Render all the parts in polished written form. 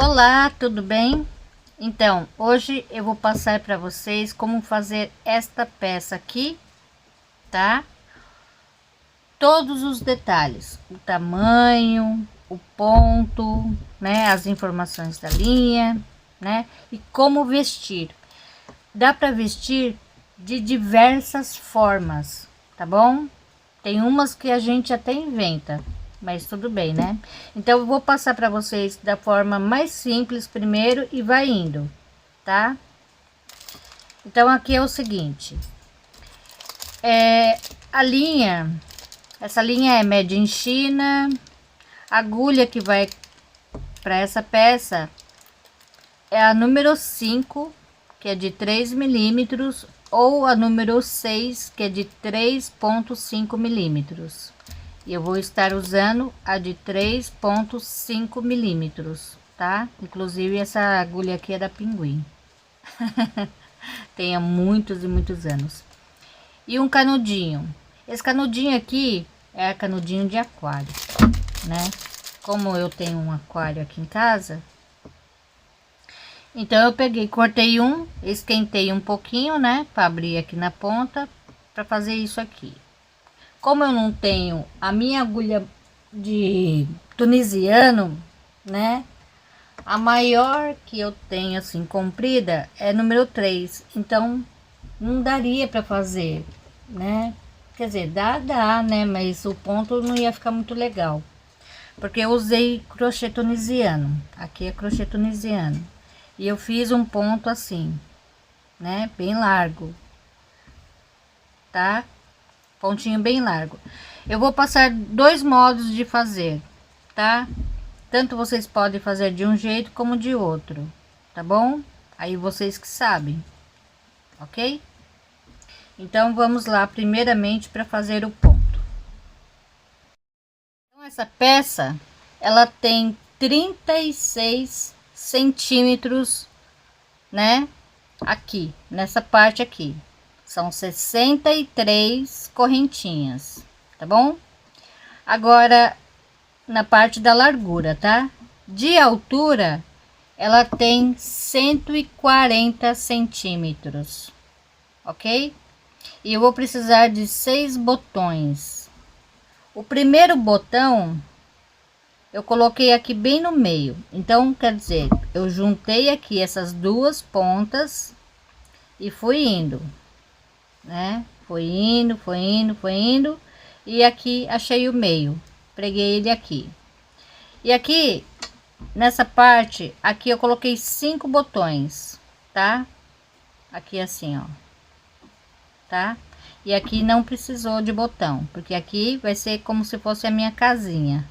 Olá, tudo bem? Então, hoje eu vou passar para vocês como fazer esta peça aqui, tá? Todos os detalhes, o tamanho, o ponto, né? As informações da linha, né? E como vestir. Dá para vestir de diversas formas, tá bom? Tem umas que a gente até inventa, mas tudo bem, né? Então eu vou passar para vocês da forma mais simples primeiro e vai indo, tá? Então aqui é o seguinte, a linha, essa linha é made in China, a agulha que vai para essa peça é a número 5, que é de 3 milímetros, ou a número 6, que é de 3,5 milímetros. E eu vou estar usando a de 3,5 milímetros, tá? Inclusive essa agulha aqui é da Pinguim. Tem há muitos e muitos anos. E um canudinho. Esse canudinho aqui é canudinho de aquário, né? Como eu tenho um aquário aqui em casa, então eu peguei, cortei um, esquentei um pouquinho, né? Para abrir aqui na ponta, para fazer isso aqui. Como eu não tenho a minha agulha de tunisiano, né? A maior que eu tenho assim comprida é número 3, então não daria para fazer, né? Quer dizer, dá, né? Mas o ponto não ia ficar muito legal, porque eu usei crochê tunisiano. Aqui é crochê tunisiano e eu fiz um ponto assim, né? Bem largo, tá? Pontinho bem largo. Eu vou passar dois modos de fazer, tá? Tanto vocês podem fazer de um jeito como de outro, tá bom? Aí vocês que sabem, ok? Então vamos lá primeiramente para fazer o ponto. Então essa peça ela tem 36 centímetros, né? Aqui nessa parte aqui são 63 correntinhas, tá bom? Agora na parte da largura, tá? De altura ela tem 140 centímetros, ok? E eu vou precisar de 6 botões. O primeiro botão eu coloquei aqui bem no meio, então quer dizer, eu juntei aqui essas duas pontas e fui indo, né? Foi indo, e aqui achei o meio, preguei ele aqui. E aqui nessa parte aqui eu coloquei 5 botões, tá? Aqui assim, ó, tá? E aqui não precisou de botão, porque aqui vai ser como se fosse a minha casinha.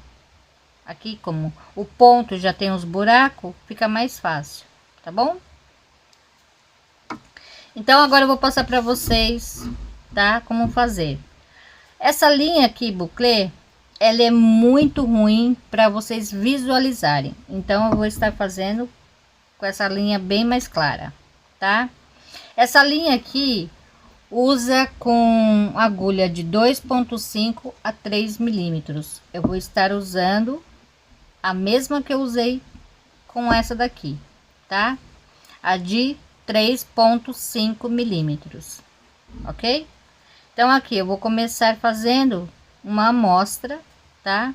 Aqui, como o ponto já tem os buracos, fica mais fácil, tá bom? Então agora eu vou passar para vocês, tá? Como fazer. Essa linha aqui, buclê, ela é muito ruim para vocês visualizarem. Então eu vou estar fazendo com essa linha bem mais clara, tá? Essa linha aqui usa com agulha de 2,5 a 3 milímetros. Eu vou estar usando a mesma que eu usei com essa daqui, tá? A de 3,5 milímetros, ok? Então aqui eu vou começar fazendo uma amostra, tá?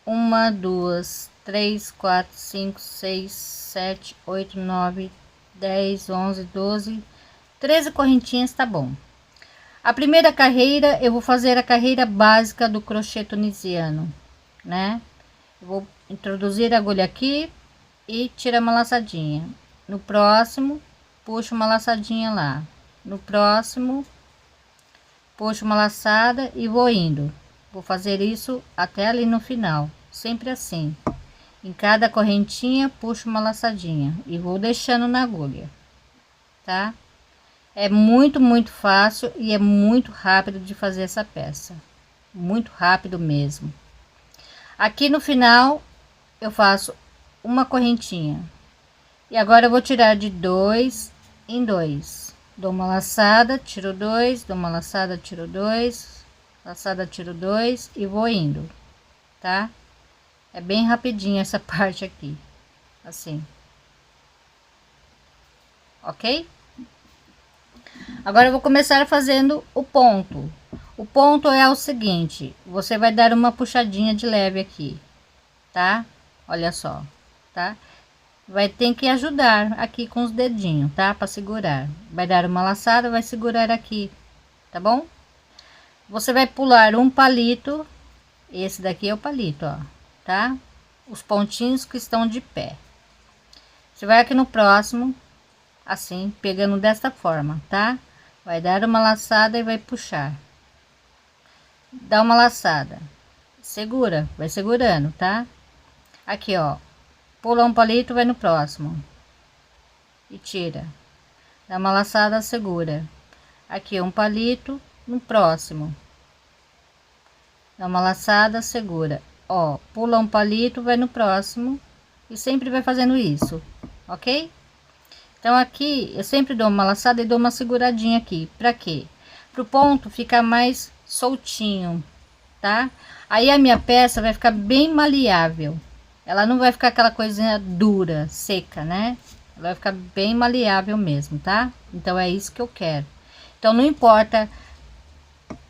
1, 2, 3, 4, 5, 6, 7, 8, 9, 10, 11, 12, 13 correntinhas, tá bom. A primeira carreira eu vou fazer a carreira básica do crochê tunisiano, né? Eu vou introduzir a agulha aqui e tirar uma laçadinha. No próximo, puxo uma laçadinha lá. No próximo, puxo uma laçada e vou indo. Vou fazer isso até ali no final, sempre assim. Em cada correntinha, puxo uma laçadinha e vou deixando na agulha, tá? É muito fácil e é muito rápido de fazer essa peça. Muito rápido mesmo. Aqui no final, eu faço uma correntinha. E agora eu vou tirar de 2 em 2. Dou uma laçada, tiro 2, dou uma laçada, tiro 2, laçada, tiro 2 e vou indo, tá? É bem rapidinho essa parte aqui, assim, ok? Agora eu vou começar fazendo o ponto. O ponto é o seguinte, você vai dar uma puxadinha de leve aqui, tá? Olha só, tá? Vai ter que ajudar aqui com os dedinhos, tá? Para segurar. Vai dar uma laçada, vai segurar aqui, tá bom? Você vai pular um palito, esse daqui é o palito, ó, tá? Os pontinhos que estão de pé. Você vai aqui no próximo, assim, pegando desta forma, tá? Vai dar uma laçada e vai puxar. Dá uma laçada, segura, vai segurando, tá? Aqui, ó, pula um palito, vai no próximo e tira. Dá uma laçada, segura. Aqui um palito, no próximo. Dá uma laçada, segura. Ó, pula um palito, vai no próximo e sempre vai fazendo isso, ok? Então aqui eu sempre dou uma laçada e dou uma seguradinha aqui. Para quê? Pro ponto ficar mais soltinho, tá? Aí a minha peça vai ficar bem maleável. Ela não vai ficar aquela coisinha dura, seca, né? Ela vai ficar bem maleável mesmo, tá? Então é isso que eu quero. Então não importa,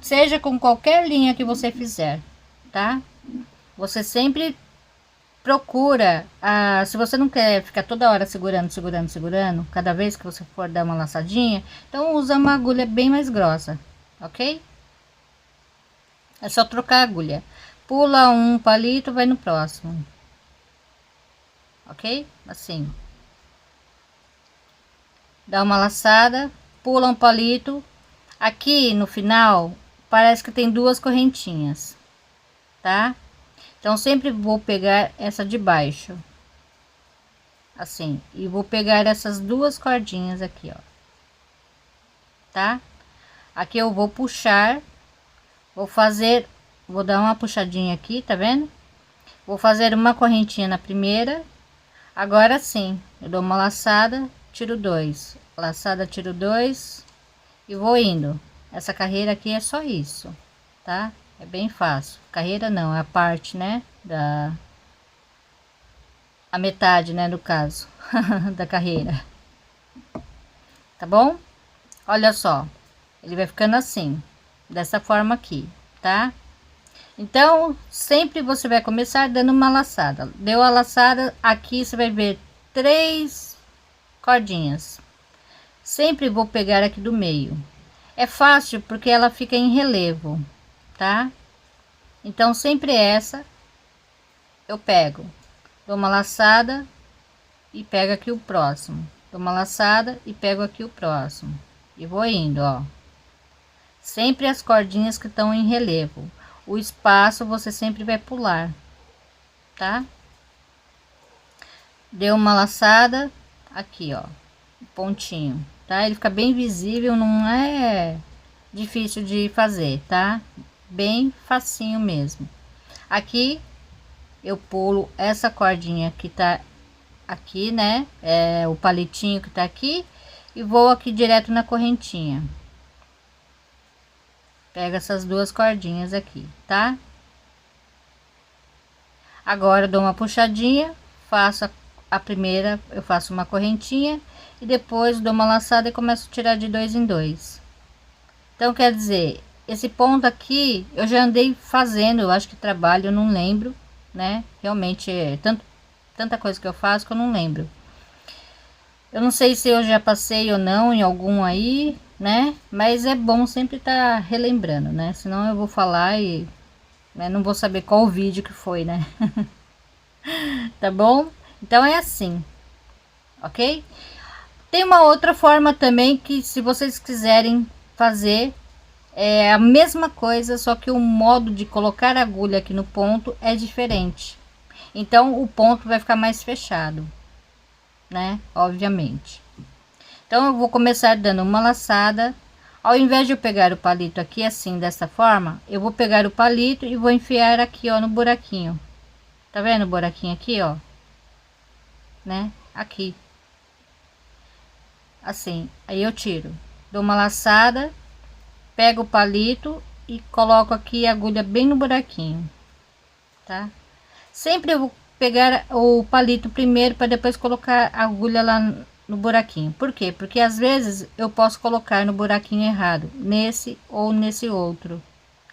seja com qualquer linha que você fizer, tá? Você sempre procura, se você não quer ficar toda hora segurando, cada vez que você for dar uma laçadinha, então usa uma agulha bem mais grossa, ok? É só trocar a agulha. Pula um palito, vai no próximo, ok? Assim. Dá uma laçada, pula um palito. Aqui no final parece que tem duas correntinhas, tá? Então sempre vou pegar essa de baixo, assim, e vou pegar essas duas cordinhas aqui, ó, tá? Aqui eu vou puxar, vou dar uma puxadinha aqui, tá vendo? Vou fazer uma correntinha na primeira. Agora sim, eu dou uma laçada, tiro dois, laçada, tiro dois e vou indo. Essa carreira aqui é só isso, tá? É bem fácil. Carreira não, é a parte, né, a metade, né, no caso da carreira, tá bom? Olha só, ele vai ficando assim, dessa forma aqui, tá? Então sempre você vai começar dando uma laçada. Deu a laçada aqui, você vai ver 3 cordinhas. Sempre vou pegar aqui do meio. É fácil porque ela fica em relevo, tá? Então sempre essa eu pego, dou uma laçada e pego aqui o próximo, dou uma laçada e pego aqui o próximo e vou indo, ó. Sempre as cordinhas que estão em relevo. O espaço você sempre vai pular, tá? Deu uma laçada aqui, ó, pontinho, tá? Ele fica bem visível, não é difícil de fazer, tá? Bem facinho mesmo. Aqui eu pulo essa cordinha que tá aqui, né? É o palitinho que tá aqui, e vou aqui direto na correntinha. Pega essas duas cordinhas aqui, tá? Agora dou uma puxadinha, faço a primeira, eu faço uma correntinha e depois dou uma laçada e começo a tirar de dois em dois. Então quer dizer, esse ponto aqui eu já andei fazendo, eu acho que trabalho, eu não lembro, né? Realmente é tanta coisa que eu faço que eu não lembro. Eu não sei se eu já passei ou não em algum aí, né? Mas é bom sempre estar relembrando, né? Senão eu vou falar e, né, não vou saber qual o vídeo que foi, né? Tá bom? Então é assim, ok? Tem uma outra forma também que, se vocês quiserem fazer, é a mesma coisa, só que o modo de colocar a agulha aqui no ponto é diferente. Então o ponto vai ficar mais fechado, né? Obviamente. Então eu vou começar dando uma laçada. Ao invés de eu pegar o palito aqui assim, dessa forma, eu vou pegar o palito e vou enfiar aqui, ó, no buraquinho. Tá vendo o buraquinho aqui, ó? Né? Aqui. Assim, aí eu tiro. Dou uma laçada, pego o palito e coloco aqui a agulha bem no buraquinho, tá? Sempre eu pegar o palito primeiro para depois colocar a agulha lá no buraquinho. Por quê? Porque às vezes eu posso colocar no buraquinho errado, nesse ou nesse outro,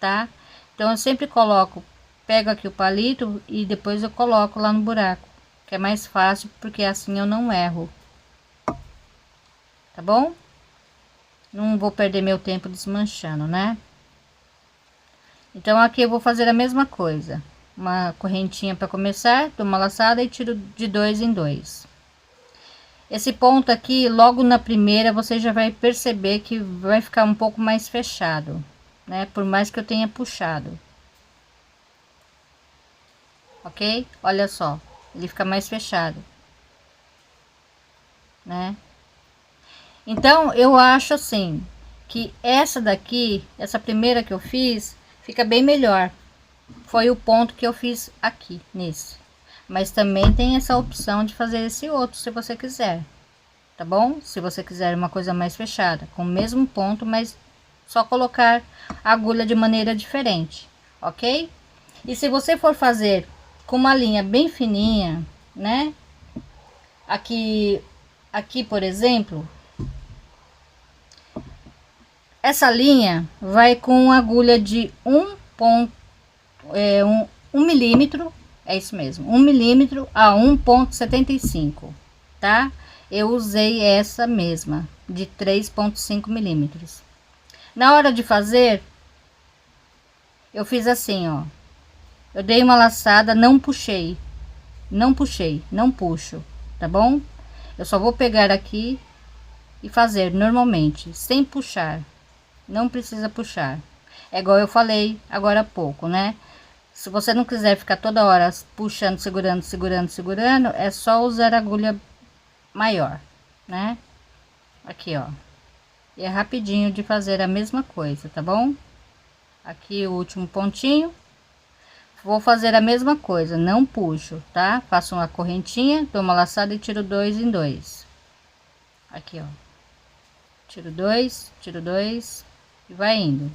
tá? Então eu sempre coloco, pego aqui o palito e depois eu coloco lá no buraco, que é mais fácil, porque assim eu não erro. Tá bom? Não vou perder meu tempo desmanchando, né? Então aqui eu vou fazer a mesma coisa, uma correntinha para começar, dou uma laçada e tiro de 2 em 2. Esse ponto aqui, logo na primeira, você já vai perceber que vai ficar um pouco mais fechado, né? Por mais que eu tenha puxado. Ok? Olha só, ele fica mais fechado, né? Então, eu acho assim, que essa daqui, essa primeira que eu fiz, fica bem melhor. Foi o ponto que eu fiz aqui, nesse. Mas também tem essa opção de fazer esse outro, se você quiser. Tá bom? Se você quiser uma coisa mais fechada, com o mesmo ponto, mas só colocar a agulha de maneira diferente, ok? E se você for fazer com uma linha bem fininha, né? Aqui, por exemplo, essa linha vai com agulha de 1 milímetro, é isso mesmo, 1 milímetro a 1,75, tá? Eu usei essa mesma de 3,5 milímetros. Na hora de fazer, eu fiz assim, ó. Eu dei uma laçada, não puxei, não puxo, tá bom? Eu só vou pegar aqui e fazer normalmente, sem puxar. Não precisa puxar. É igual eu falei agora há pouco, né? Se você não quiser ficar toda hora puxando, segurando, é só usar a agulha maior, né? Aqui, ó. E é rapidinho de fazer a mesma coisa, tá bom? Aqui o último pontinho. Vou fazer a mesma coisa, não puxo, tá? Faço uma correntinha, dou uma laçada e tiro 2 em 2. Aqui, ó. Tiro 2 e vai indo.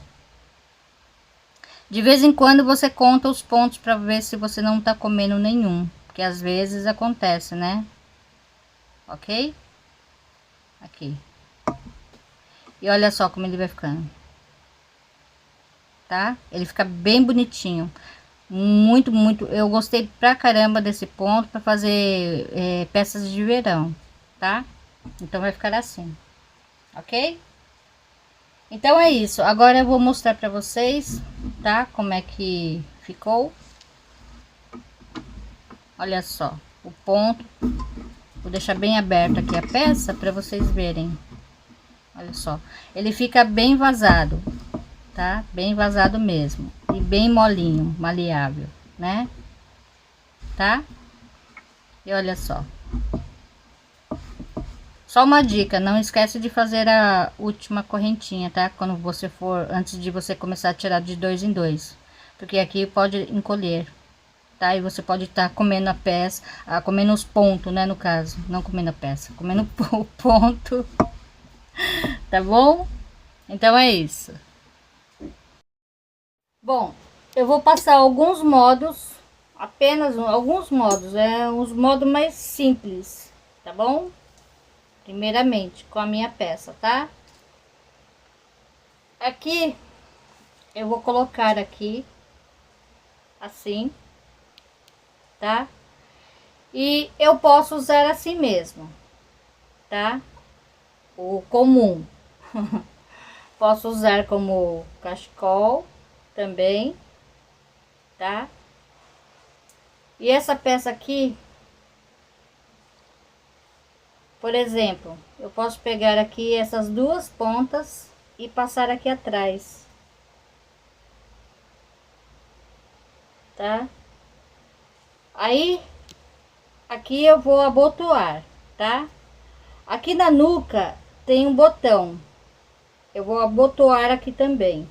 De vez em quando você conta os pontos para ver se você não tá comendo nenhum, porque às vezes acontece, né? Ok? Aqui. E olha só como ele vai ficando. Tá? Ele fica bem bonitinho. Muito, eu gostei pra caramba desse ponto para fazer peças de verão, tá? Então vai ficar assim, ok? Então é isso. Agora eu vou mostrar para vocês, tá? Como é que ficou. Olha só, o ponto. Vou deixar bem aberto aqui a peça para vocês verem. Olha só, ele fica bem vazado, tá? Bem vazado mesmo e bem molinho, maleável, né? Tá? E olha só. Só uma dica, não esquece de fazer a última correntinha, tá? Quando você for, antes de você começar a tirar de 2 em 2, porque aqui pode encolher, tá? E você pode estar comendo a peça, comendo os pontos, né? No caso, não comendo a peça, comendo o ponto, tá bom? Então é isso. Bom, eu vou passar alguns modos, apenas alguns modos, os modos mais simples, tá bom? Primeiramente com a minha peça, tá? Aqui eu vou colocar aqui assim, tá? E eu posso usar assim mesmo, tá? O comum. Posso usar como cachecol também, tá? E essa peça aqui, por exemplo, eu posso pegar aqui essas duas pontas e passar aqui atrás, tá? Aí, aqui eu vou abotoar, tá? Aqui na nuca tem um botão, eu vou abotoar aqui também,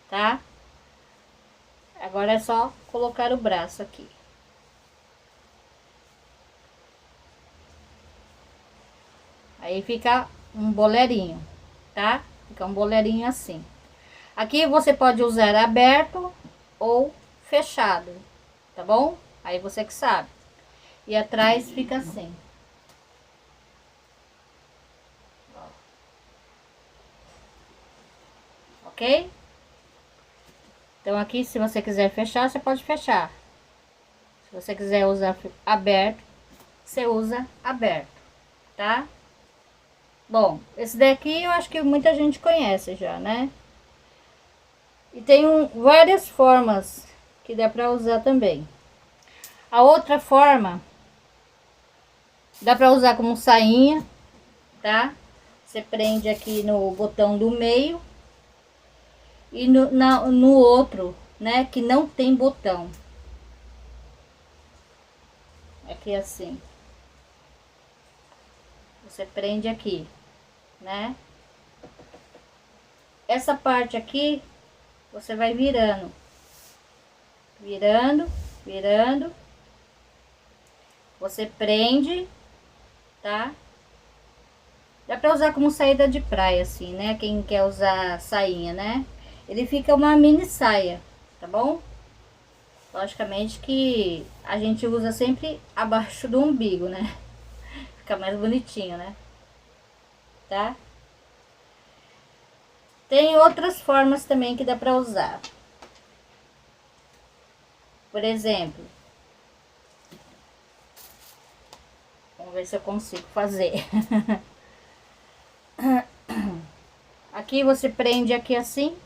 tá? Agora é só colocar o braço aqui. Aí fica um boleirinho, tá? Fica um boleirinho assim. Aqui você pode usar aberto, ou fechado, tá bom? Aí você que sabe. E atrás fica assim. Ok? Então aqui, se você quiser fechar, você pode fechar. Se você quiser usar aberto, você usa aberto, tá? Bom, esse daqui eu acho que muita gente conhece já, né? E tem várias formas que dá pra usar também. A outra forma, dá pra usar como sainha, tá? Você prende aqui no botão do meio e no outro, né, que não tem botão. Aqui assim. Você prende aqui, né? Essa parte aqui, você vai virando. Virando, virando. Você prende, tá? Dá pra usar como saída de praia, assim, né? Quem quer usar sainha, né? Ele fica uma mini saia, tá bom? Logicamente que a gente usa sempre abaixo do umbigo, né? Fica mais bonitinho, né? Tá? Tem outras formas também que dá pra usar. Por exemplo, vamos ver se eu consigo fazer. Aqui você prende aqui assim.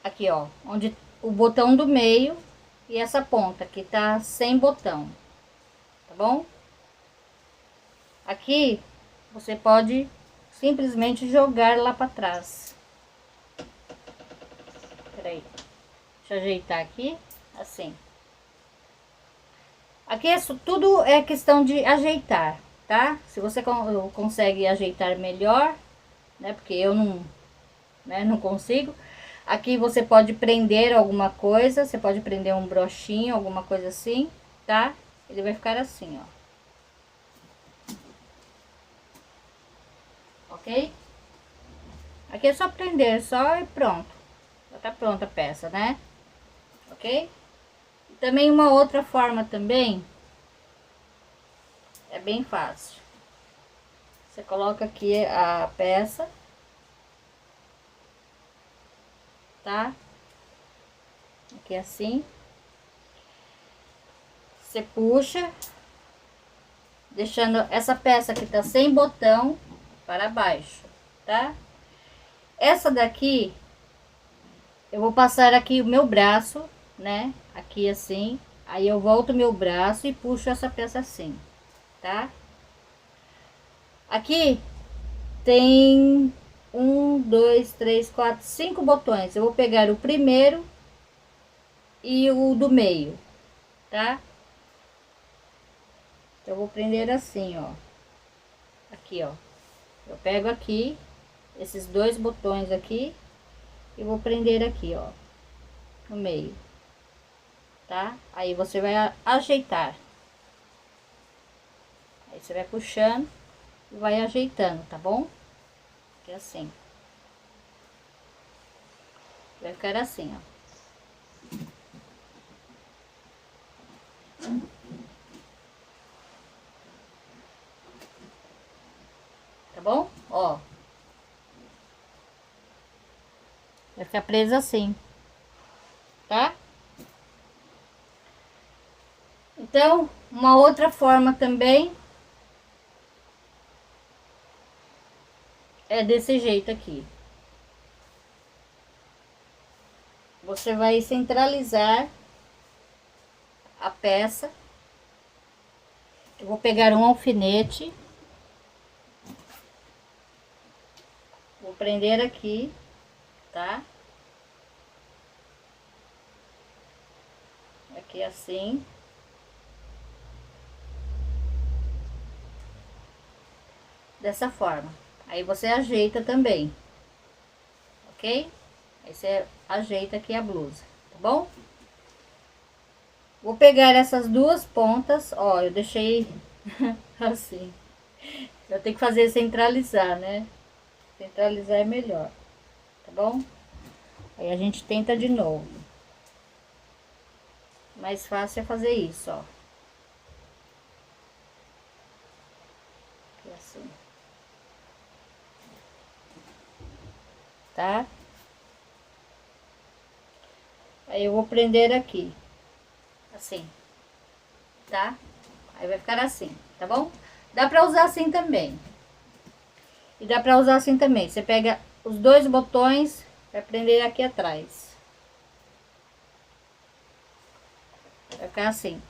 Aqui, ó, onde o botão do meio e essa ponta que tá sem botão, tá bom? Aqui você pode simplesmente jogar lá para trás. Peraí, deixa eu ajeitar aqui, assim. Aqui isso tudo é questão de ajeitar, tá? Se você consegue ajeitar melhor, né? Porque eu não, né, não consigo. Aqui você pode prender alguma coisa, você pode prender um brochinho, alguma coisa assim, tá? Ele vai ficar assim, ó. Ok? Aqui é só prender, só e pronto. Já tá pronta a peça, né? Ok? E também uma outra forma também, é bem fácil. Você coloca aqui a peça, tá? Aqui assim. Você puxa, deixando essa peça que tá sem botão para baixo, tá? Essa daqui, eu vou passar aqui o meu braço, né? Aqui assim. Aí eu volto meu braço e puxo essa peça assim, tá? Aqui tem 5 botões. Eu vou pegar o primeiro e o do meio, tá? Eu vou prender assim, ó. Aqui, ó. Eu pego aqui esses 2 botões aqui e vou prender aqui, ó, no meio, tá? Aí você vai ajeitar. Aí você vai puxando e vai ajeitando, tá bom? Que é assim. Vai ficar assim, ó. Tá bom? Ó. Vai ficar presa assim, tá? Então, uma outra forma também é desse jeito aqui. Você vai centralizar a peça. Eu vou pegar um alfinete, vou prender aqui, tá? Aqui assim. Dessa forma. Aí você ajeita também, ok? Aí você ajeita aqui a blusa, tá bom? Vou pegar essas 2 pontas, ó, eu deixei assim. Eu tenho que fazer centralizar, né? Centralizar é melhor. tá bom? Aí a gente tenta de novo. Mais fácil é fazer isso, ó. Aqui assim. Tá? Aí eu vou prender aqui. Assim. Tá? Aí vai ficar assim, tá bom? Dá pra usar assim também. E dá pra usar assim também. Você pega os dois botões pra prender aqui atrás. Vai ficar assim.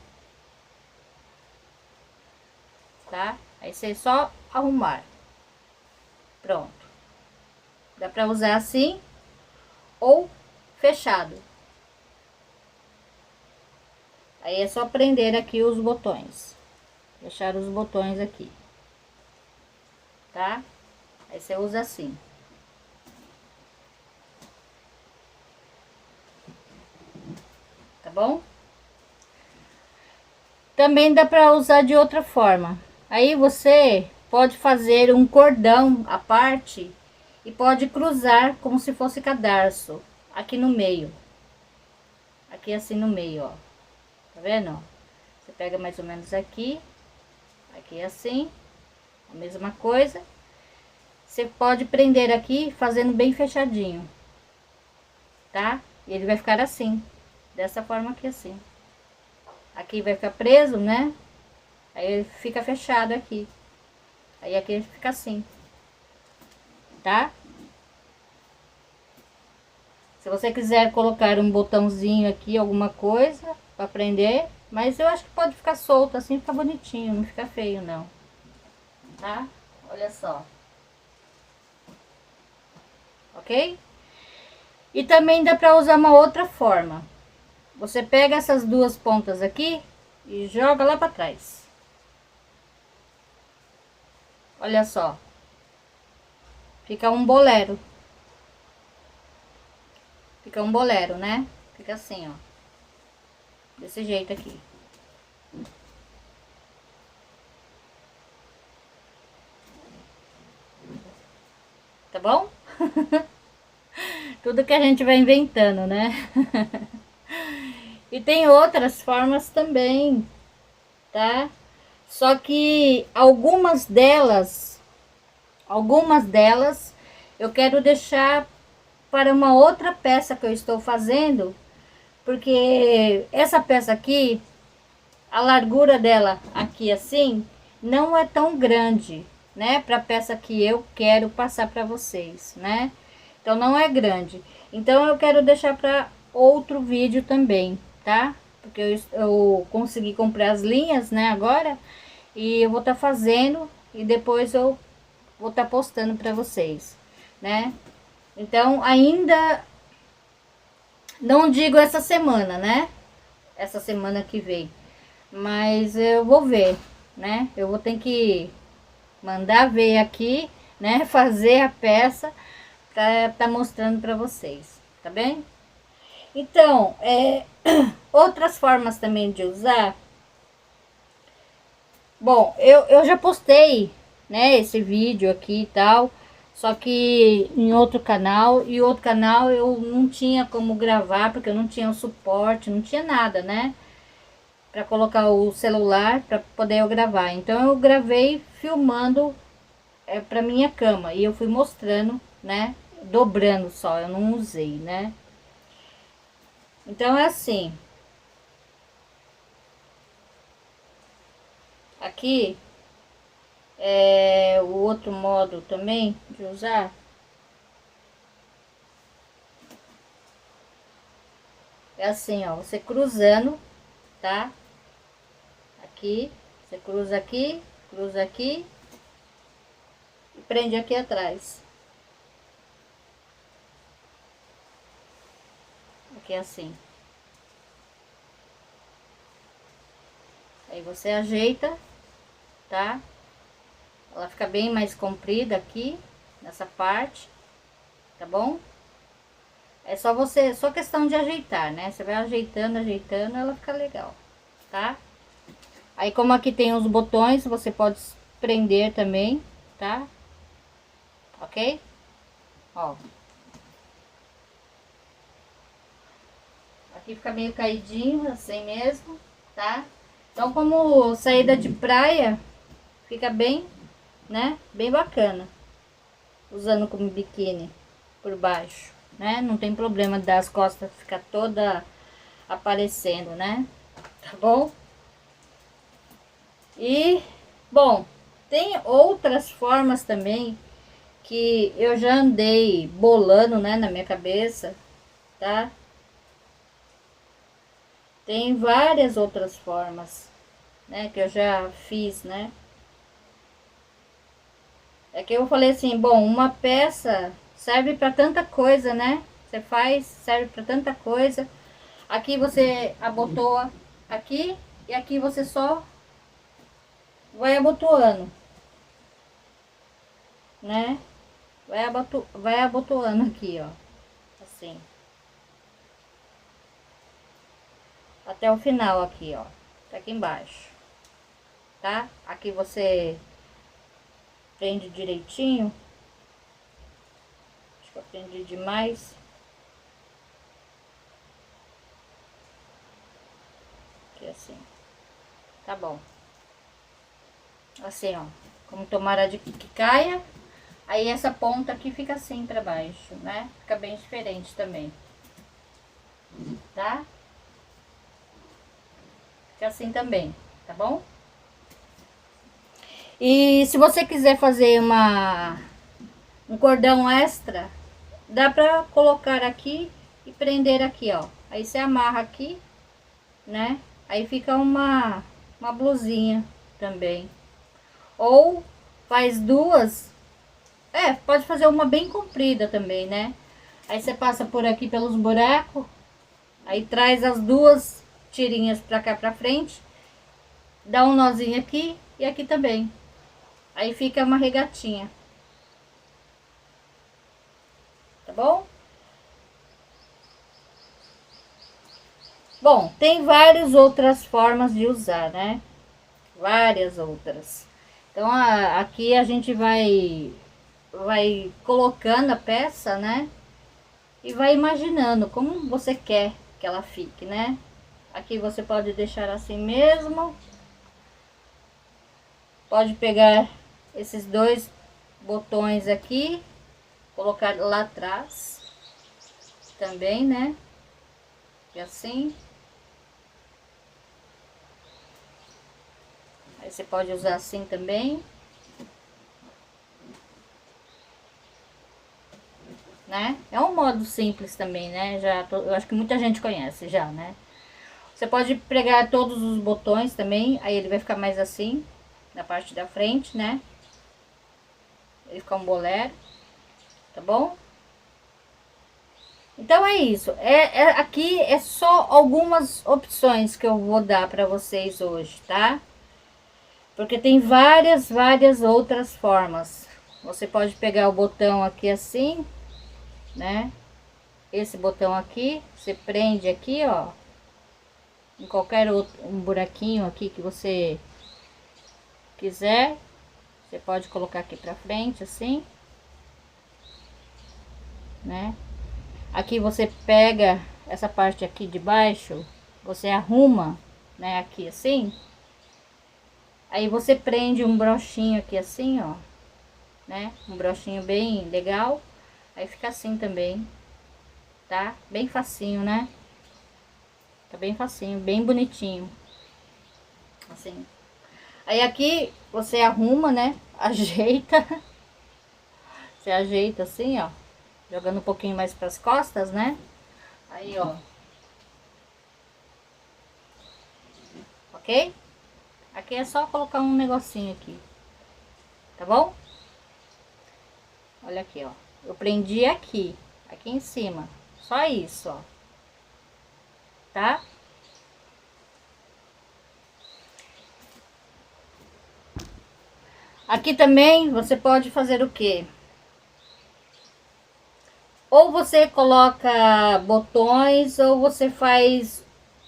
Tá? Aí você só arrumar. Pronto. Dá pra usar assim ou fechado. Aí é só prender aqui os botões. Deixar os botões aqui. Tá? Aí você usa assim. Tá bom? Também dá pra usar de outra forma. Aí você pode fazer um cordão à parte e pode cruzar como se fosse cadarço aqui no meio. Aqui assim no meio, ó. Tá vendo? Você pega mais ou menos aqui, aqui assim, a mesma coisa. Você pode prender aqui fazendo bem fechadinho, tá? E ele vai ficar assim, dessa forma aqui assim. Aqui vai ficar preso, né? Aí ele fica fechado aqui. Aí aqui ele fica assim, tá? Se você quiser colocar um botãozinho aqui, alguma coisa para prender, mas eu acho que pode ficar solto assim, fica bonitinho, não fica feio não, tá? Olha só. Ok? E também dá para usar uma outra forma. Você pega essas duas pontas aqui e joga lá para trás. Olha só. Fica um bolero. Fica um bolero, né? Fica assim, ó. Desse jeito aqui. Tá bom? Tudo que a gente vai inventando, né? E tem outras formas também, tá? Só que algumas delas eu quero deixar para uma outra peça que eu estou fazendo, porque essa peça aqui, a largura dela aqui assim, não é tão grande, né? Para a peça que eu quero passar para vocês, né? Então não é grande. Então eu quero deixar para outro vídeo também, tá? Porque eu consegui comprar as linhas, né, agora, e eu vou estar fazendo e depois eu vou estar postando para vocês, né? Então ainda não digo essa semana, né? Essa semana que vem, mas eu vou ver, né? Eu vou ter que mandar ver aqui, né? Fazer a peça para tá mostrando para vocês, tá bem? Então, outras formas também de usar. Bom, eu já postei, né, esse vídeo aqui e tal, só que em outro canal, e outro canal eu não tinha como gravar, porque eu não tinha o suporte, não tinha nada, né, para colocar o celular para poder eu gravar. Então eu gravei filmando para minha cama e eu fui mostrando, né, dobrando só, eu não usei, né. Então é assim. Aqui o outro modo também de usar é assim, ó, você cruzando, tá? Aqui, você cruza aqui e prende aqui atrás. Aqui assim. Aí você ajeita, tá? Ela fica bem mais comprida aqui, nessa parte, tá bom? É só questão de ajeitar, né? Você vai ajeitando, ela fica legal, tá? Aí como aqui tem os botões, você pode prender também, tá? Ok? Ó. Aqui fica meio caidinho, assim mesmo, tá? Então, como saída de praia, fica bem, né? Bem bacana. Usando como biquíni por baixo, né? Não tem problema das costas ficar toda aparecendo, né? Tá bom? E, bom, tem outras formas também que eu já andei bolando, né, na minha cabeça, tá? Tem várias outras formas, né, que eu já fiz, né? É que eu falei assim, bom, uma peça serve para tanta coisa, né? Você faz, serve para tanta coisa. Aqui você abotoa aqui e aqui você só vai abotoando, né? Vai abotoando aqui, ó, assim, até o final aqui, ó, até aqui embaixo, tá? Aqui você prende direitinho. Acho que eu prendi demais. Aqui assim, tá bom. Assim, ó, como tomara de que caia. Aí essa ponta aqui fica assim pra baixo, né? Fica bem diferente também, tá? Fica assim também, tá bom? E se você quiser fazer um cordão extra, dá pra colocar aqui e prender aqui, ó. Aí você amarra aqui, né? Aí fica uma blusinha também. Ou faz duas. Pode fazer uma bem comprida também, né? Aí você passa por aqui pelos buracos. Aí traz as duas tirinhas pra cá pra frente. Dá um nozinho aqui e aqui também. Aí fica uma regatinha. Tá bom? Bom, tem várias outras formas de usar, né? Várias outras. Então, aqui a gente vai colocando a peça, né? E vai imaginando como você quer que ela fique, né? Aqui você pode deixar assim mesmo. Pode pegar esses dois botões aqui, colocar lá atrás também, né? E assim. Aí você pode usar assim também, né? É um modo simples também, né? Eu acho que muita gente conhece já, né? Você pode pregar todos os botões também, aí ele vai ficar mais assim, na parte da frente, né? Ele fica um bolero, tá bom? Então é isso. Aqui é só algumas opções que eu vou dar para vocês hoje, tá? Porque tem várias outras formas. Você pode pegar o botão aqui assim, né? Esse botão aqui, você prende aqui, ó, em qualquer outro buraquinho aqui que você quiser. Você pode colocar aqui pra frente assim, né? Aqui você pega essa parte aqui de baixo, você arruma, né, aqui assim. Aí você prende um brochinho aqui assim, ó, né? Um brochinho bem legal. Aí fica assim também, tá? Bem facinho, né? Tá bem facinho, bem bonitinho. Assim. Aí aqui você arruma, né? Ajeita. Você ajeita assim, ó. Jogando um pouquinho mais pras costas, né? Aí, ó. Ok? Aqui é só colocar um negocinho aqui. Tá bom? Olha aqui, ó. Eu prendi aqui. Aqui em cima. Só isso, ó. Tá? Aqui também você pode fazer o quê? Ou você coloca botões ou você faz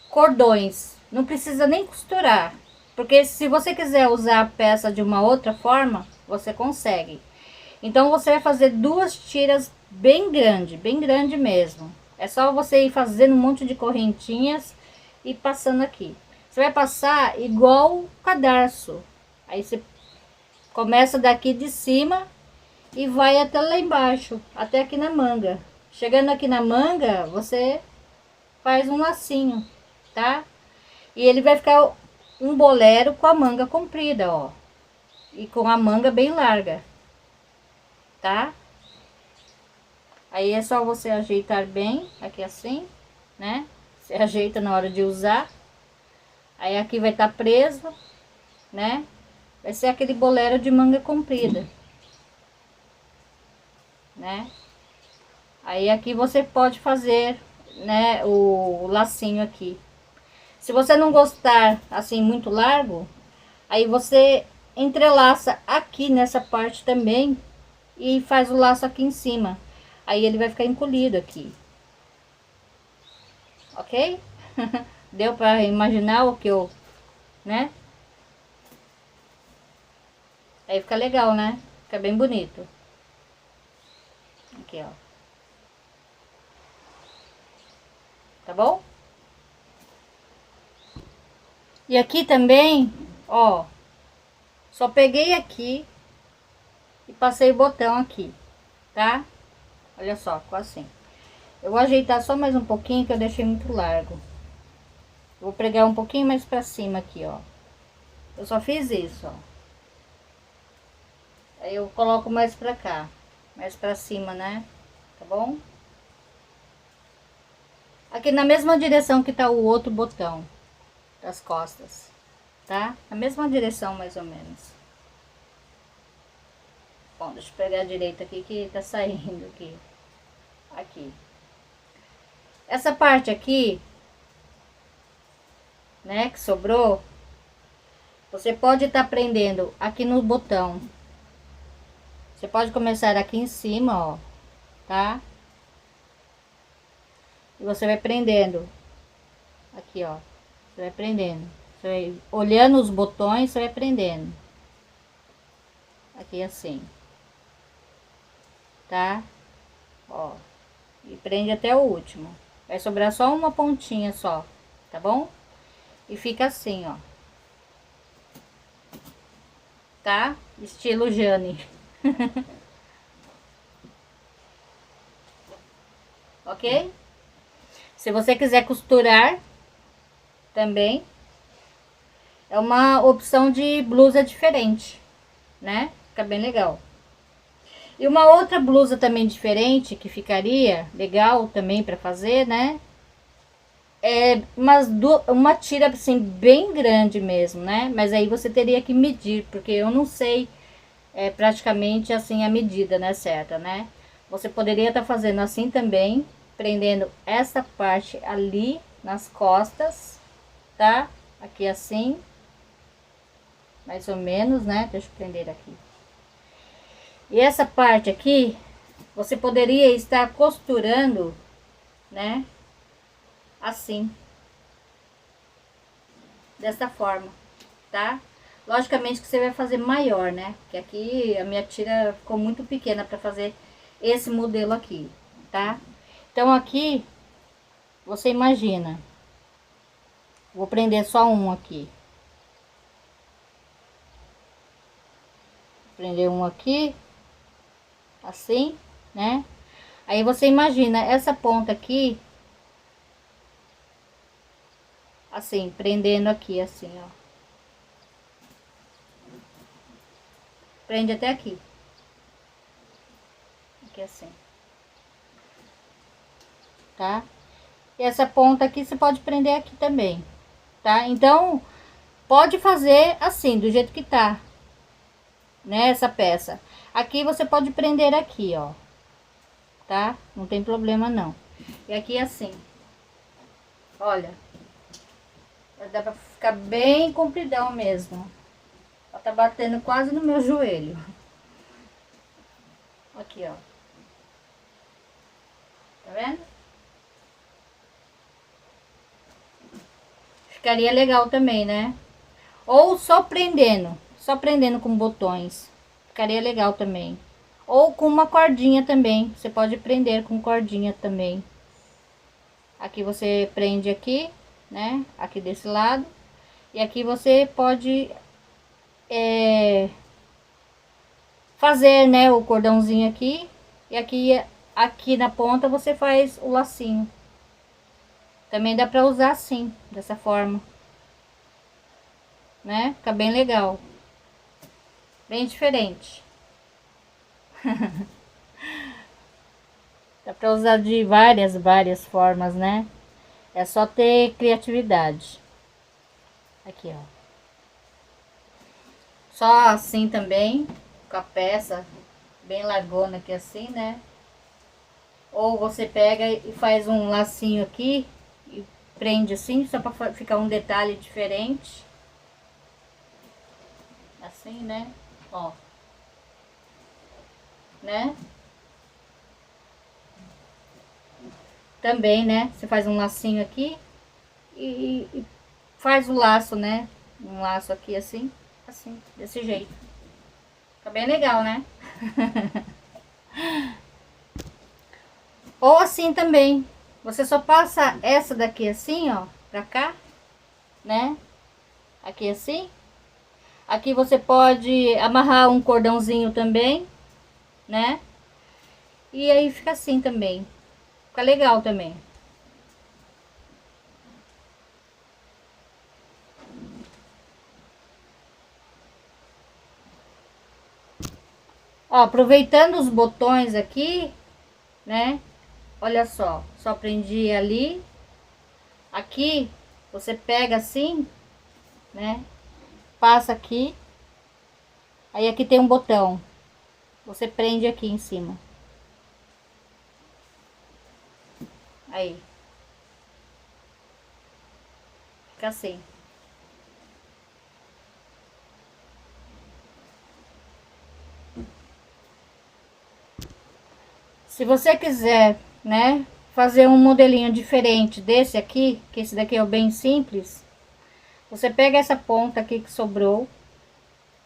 cordões. Não precisa nem costurar, porque se você quiser usar a peça de uma outra forma, você consegue. Então você vai fazer duas tiras bem grande mesmo. É só você ir fazendo um monte de correntinhas e passando aqui. Você vai passar igual cadarço. Aí você começa daqui de cima e vai até lá embaixo, até aqui na manga. Chegando aqui na manga, você faz um lacinho, tá? E ele vai ficar um bolero com a manga comprida, ó. E com a manga bem larga, tá? Aí é só você ajeitar bem, aqui assim, né? Você ajeita na hora de usar. Aí aqui vai estar preso, né? Vai ser aquele bolero de manga comprida, né? Aí aqui você pode fazer, né, o lacinho aqui. Se você não gostar assim muito largo, aí você entrelaça aqui nessa parte também e faz o laço aqui em cima. Aí ele vai ficar encolhido aqui. Ok? Deu para imaginar o que eu, né? Aí fica legal, né? Fica bem bonito. Aqui, ó. Tá bom? E aqui também, ó, só peguei aqui e passei o botão aqui, tá? Olha só, ficou assim. Eu vou ajeitar só mais um pouquinho, que eu deixei muito largo. Vou pregar um pouquinho mais pra cima aqui, ó. Eu só fiz isso, ó. Aí eu coloco mais pra cá, mais pra cima, né? Tá bom? Aqui na mesma direção que tá o outro botão das costas, tá? Na mesma direção, mais ou menos. Bom, deixa eu pegar a direita aqui que tá saindo aqui. Aqui. Essa parte aqui, né, que sobrou, você pode estar prendendo aqui no botão. Você pode começar aqui em cima, ó, tá? E você vai prendendo. Aqui, ó. Você vai prendendo. Você vai olhando os botões, você vai prendendo. Aqui assim. Tá? Ó. E prende até o último. Vai sobrar só uma pontinha só, tá bom? E fica assim, ó. Tá? Estilo Jane. Ok? Se você quiser costurar também, é uma opção de blusa diferente, né? Fica bem legal. E uma outra blusa também diferente que ficaria legal também para fazer, né? É uma tira assim bem grande mesmo, né? Mas aí você teria que medir, porque eu não sei praticamente assim a medida, né, certa, né? Você poderia estar fazendo assim também, prendendo essa parte ali nas costas, tá? Aqui assim, mais ou menos, né? Deixa eu prender aqui. E essa parte aqui, você poderia estar costurando, né? Assim. Dessa forma, tá? Logicamente que você vai fazer maior, né? Porque aqui a minha tira ficou muito pequena para fazer esse modelo aqui, tá? Então aqui, você imagina. Vou prender só um aqui. Prender um aqui. Assim, né? Aí você imagina essa ponta aqui. Assim, prendendo aqui, assim, ó. Prende até aqui. Aqui assim. Tá? E essa ponta aqui você pode prender aqui também, tá? Então, pode fazer assim, do jeito que tá, né? Essa peça. Aqui você pode prender aqui, ó. Tá? Não tem problema não. E aqui assim. Olha. Dá pra ficar bem compridão mesmo. Ela tá batendo quase no meu joelho. Aqui, ó. Tá vendo? Ficaria legal também, né? Ou só prendendo com botões. Ficaria legal também. Ou com uma cordinha também. Você pode prender com cordinha também. Aqui você prende aqui, né? Aqui desse lado. E aqui você pode fazer, né, o cordãozinho aqui. E aqui na ponta você faz o lacinho. Também dá pra usar assim, dessa forma, né? Fica bem legal. Bem diferente. Dá pra usar de várias formas, né? É só ter criatividade. Aqui, ó. Só assim também, com a peça bem largona aqui assim, né? Ou você pega e faz um lacinho aqui e prende assim, só para ficar um detalhe diferente. Assim, né? Ó. Né? Também, né? Você faz um lacinho aqui e faz o laço, né? Um laço aqui assim, assim, desse jeito. Fica bem legal, né? Ou assim também. Você só passa essa daqui assim, ó, pra cá, né? Aqui assim. Aqui você pode amarrar um cordãozinho também, né? E aí fica assim também. Fica legal também. Ó, aproveitando os botões aqui, né? Olha só prendi ali. Aqui você pega assim, né? Passa aqui. Aí aqui tem um botão. Você prende aqui em cima. Aí. Fica assim. Se você quiser, né, fazer um modelinho diferente desse aqui, que esse daqui é o bem simples, você pega essa ponta aqui que sobrou,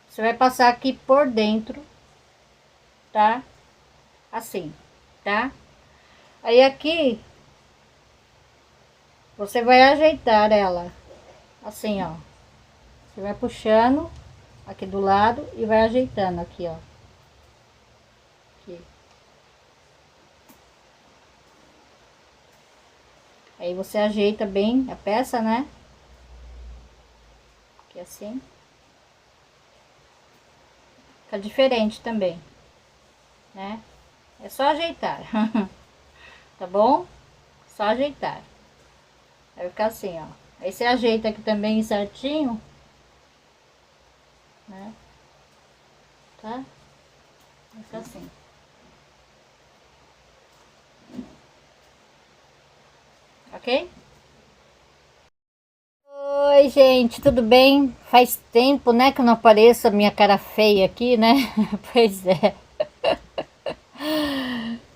você vai passar aqui por dentro, tá? Assim, tá? Aí aqui, você vai ajeitar ela, assim, ó. Você vai puxando aqui do lado e vai ajeitando aqui, ó. Aqui. Aí você ajeita bem a peça, né? Aqui assim. Fica diferente também, né? É só ajeitar. Tá bom? Só ajeitar. Vai ficar assim, ó. Aí você ajeita aqui também certinho, né? Tá? Vai ficar assim. Ok? Oi, gente, tudo bem? Faz tempo, né, que eu não apareço a minha cara feia aqui, né? Pois é.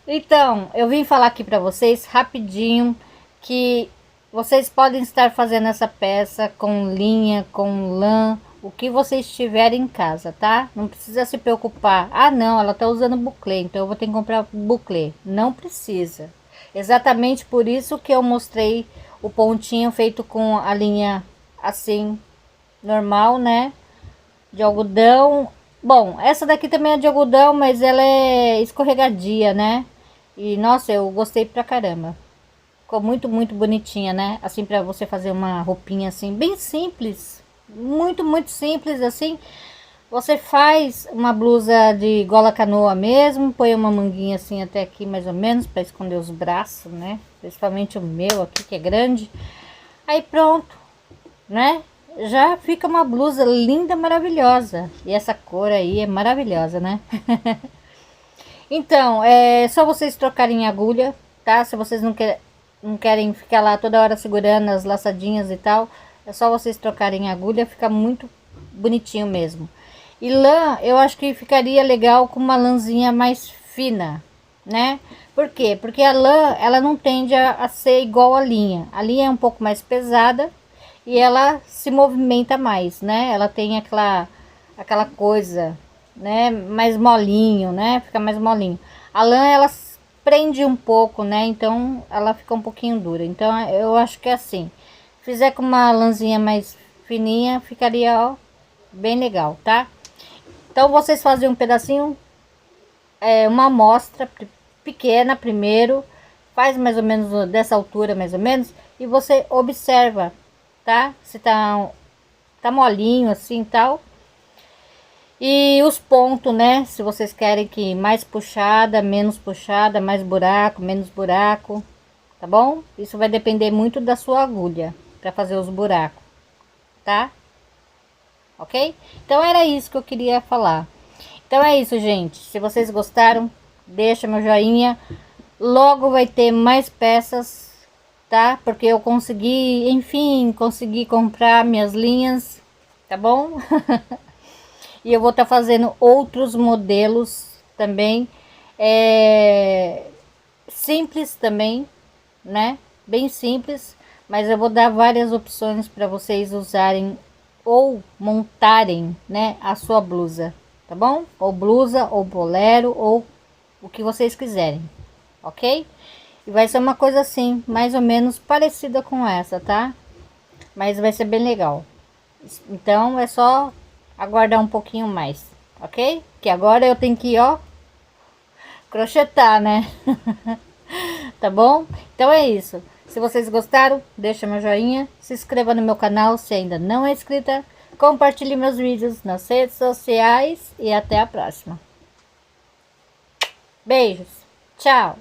Então, eu vim falar aqui pra vocês rapidinho que vocês podem estar fazendo essa peça com linha, com lã, o que vocês tiverem em casa, tá? Não precisa se preocupar. Ah, não, ela tá usando buclê, então eu vou ter que comprar buclê. Não precisa. Exatamente por isso que eu mostrei o pontinho feito com a linha assim, normal, né? De algodão. Bom, essa daqui também é de algodão, mas ela é escorregadia, né? E nossa, eu gostei pra caramba. Ficou muito bonitinha, né? Assim, pra você fazer uma roupinha assim, bem simples. Muito simples assim. Você faz uma blusa de gola canoa mesmo, põe uma manguinha assim até aqui mais ou menos, para esconder os braços, né? Principalmente o meu aqui, que é grande. Aí pronto, né? Já fica uma blusa linda, maravilhosa. E essa cor aí é maravilhosa, né? Então, é só vocês trocarem agulha, tá? Se vocês não querem ficar lá toda hora segurando as laçadinhas e tal, é só vocês trocarem agulha, fica muito bonitinho mesmo. E lã, eu acho que ficaria legal com uma lãzinha mais fina, né? Por quê? Porque a lã, ela não tende a ser igual a linha. A linha é um pouco mais pesada e ela se movimenta mais, né? Ela tem aquela coisa, né, mais molinho, né? Fica mais molinho. A lã, ela prende um pouco, né? Então ela fica um pouquinho dura. Então eu acho que é assim. Fizer com uma lãzinha mais fininha, ficaria, ó, bem legal, tá? Então vocês fazem um pedacinho, uma amostra pequena primeiro, faz mais ou menos dessa altura, mais ou menos, e você observa, tá? Se tá molinho assim, tal. E os pontos, né? Se vocês querem que mais puxada, menos puxada, mais buraco, menos buraco, tá bom? Isso vai depender muito da sua agulha para fazer os buracos, tá? Ok? Então era isso que eu queria falar. Então é isso, gente. Se vocês gostaram, deixa meu joinha. Logo vai ter mais peças, tá? Porque eu consegui, enfim, consegui comprar minhas linhas, tá bom? E eu vou estar fazendo outros modelos também, simples também, né? Bem simples, mas eu vou dar várias opções para vocês usarem ou montarem, né, a sua blusa, tá bom? Ou blusa, ou bolero, ou o que vocês quiserem, ok? E vai ser uma coisa assim, mais ou menos parecida com essa, tá? Mas vai ser bem legal. Então é só aguardar um pouquinho mais, ok? Que agora eu tenho que, ó, crochetar, né? Tá bom? Então é isso. Se vocês gostaram, deixa meu joinha, se inscreva no meu canal se ainda não é inscrita, compartilhe meus vídeos nas redes sociais e até a próxima. Beijos, tchau!